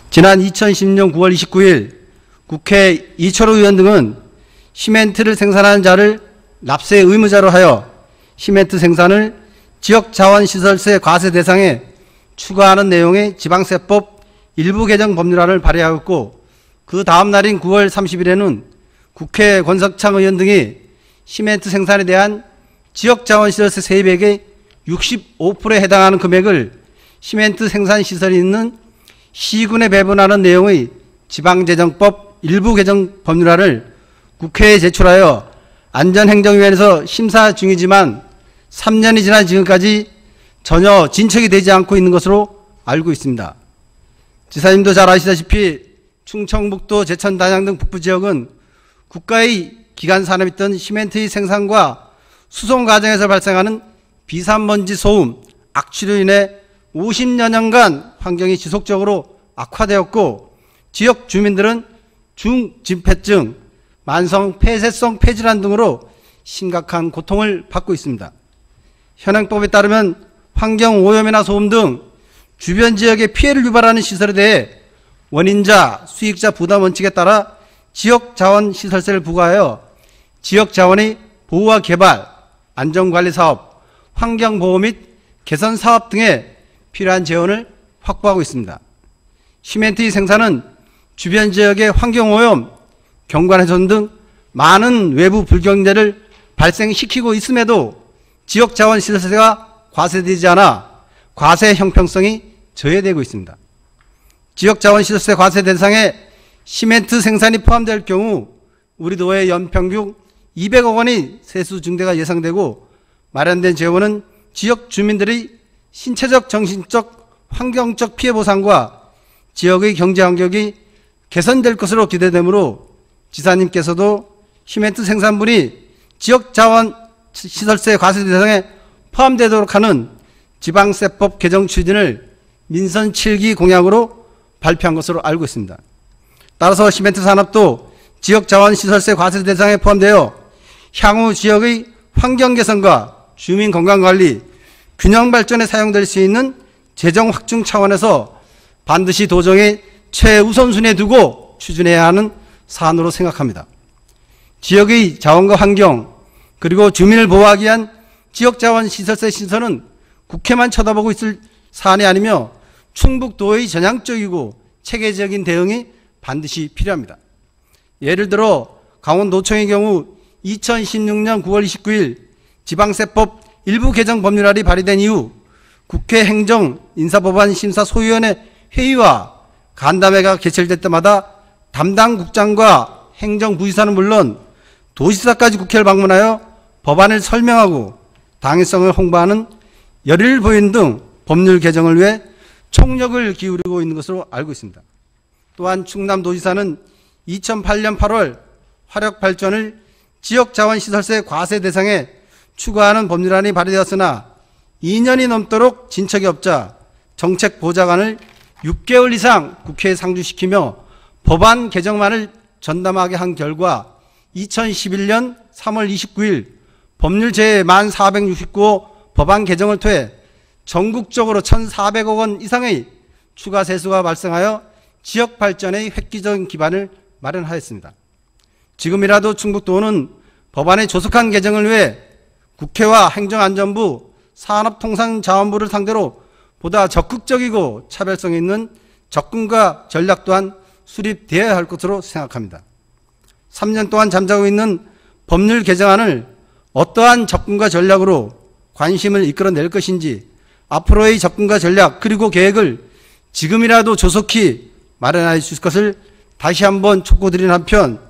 지난 2010년 9월 29일 국회 이철우 의원 등은 시멘트를 생산하는 자를 납세 의무자로 하여 시멘트 생산을 지역자원시설세 과세 대상에 추가하는 내용의 지방세법 일부 개정 법률안을 발의하였고, 그 다음 날인 9월 30일에는 국회 권석창 의원 등이 시멘트 생산에 대한 지역자원시설세 세입액의 65%에 해당하는 금액을 시멘트 생산시설이 있는 시군에 배분하는 내용의 지방재정법 일부 개정 법률안을 국회에 제출하여 안전행정위원회에서 심사 중이지만 3년이 지난 지금까지 전혀 진척이 되지 않고 있는 것으로 알고 있습니다. 지사님도 잘 아시다시피 충청북도 제천 단양 등 북부지역은 국가의 기간 산업이던 시멘트의 생산과 수송 과정에서 발생하는 비산먼지 소음, 악취로 인해 50여 년간 환경이 지속적으로 악화되었고, 지역 주민들은 중진폐증, 만성 폐쇄성 폐질환 등으로 심각한 고통을 받고 있습니다. 현행법에 따르면 환경오염이나 소음 등 주변 지역에 피해를 유발하는 시설에 대해 원인자, 수익자 부담 원칙에 따라 지역자원시설세를 부과하여 지역자원의 보호와 개발, 안전관리사업, 환경보호 및 개선사업 등에 필요한 재원을 확보하고 있습니다. 시멘트의 생산은 주변 지역의 환경오염, 경관훼손 등 많은 외부 불경제를 발생시키고 있음에도 지역자원시설세가 과세되지 않아 과세 형평성이 저해되고 있습니다. 지역자원시설세 과세 대상에 시멘트 생산이 포함될 경우 우리 도의 연평균 200억 원의 세수 증대가 예상되고, 마련된 재원은 지역 주민들의 신체적, 정신적, 환경적 피해 보상과 지역의 경제 환경이 개선될 것으로 기대되므로 지사님께서도 시멘트 생산분이 지역자원시설세 과세 대상에 포함되도록 하는 지방세법 개정 추진을 민선 7기 공약으로 발표한 것으로 알고 있습니다. 따라서 시멘트 산업도 지역자원시설세 과세 대상에 포함되어 향후 지역의 환경 개선과 주민 건강관리, 균형 발전에 사용될 수 있는 재정 확충 차원에서 반드시 도정의 최우선순위에 두고 추진해야 하는 사안으로 생각합니다. 지역의 자원과 환경, 그리고 주민을 보호하기 위한 지역자원시설세 신설은 국회만 쳐다보고 있을 사안이 아니며 충북도의 전향적이고 체계적인 대응이 반드시 필요합니다. 예를 들어 강원도청의 경우 2016년 9월 29일 지방세법 일부 개정 법률안이 발의된 이후 국회 행정인사법안 심사 소위원회 회의와 간담회가 개최될 때마다 담당 국장과 행정부지사는 물론 도지사까지 국회를 방문하여 법안을 설명하고 당위성을 홍보하는 열의를 보이는 등 법률 개정을 위해 총력을 기울이고 있는 것으로 알고 있습니다. 또한 충남도지사는 2008년 8월 화력발전을 지역자원시설세 과세 대상에 추가하는 법률안이 발의되었으나 2년이 넘도록 진척이 없자 정책보좌관을 6개월 이상 국회에 상주시키며 법안 개정만을 전담하게 한 결과 2011년 3월 29일 법률 제1 469호 법안 개정을 통해 전국적으로 1,400억 원 이상의 추가 세수가 발생하여 지역 발전의 획기적인 기반을 마련하였습니다. 지금이라도 충북도는 법안의 조속한 개정을 위해 국회와 행정안전부, 산업통상자원부를 상대로 보다 적극적이고 차별성 있는 접근과 전략 또한 수립되어야 할 것으로 생각합니다. 3년 동안 잠자고 있는 법률 개정안을 어떠한 접근과 전략으로 관심을 이끌어낼 것인지, 앞으로의 접근과 전략 그리고 계획을 지금이라도 조속히 마련해 주실 것을 다시 한번 촉구드리는 한편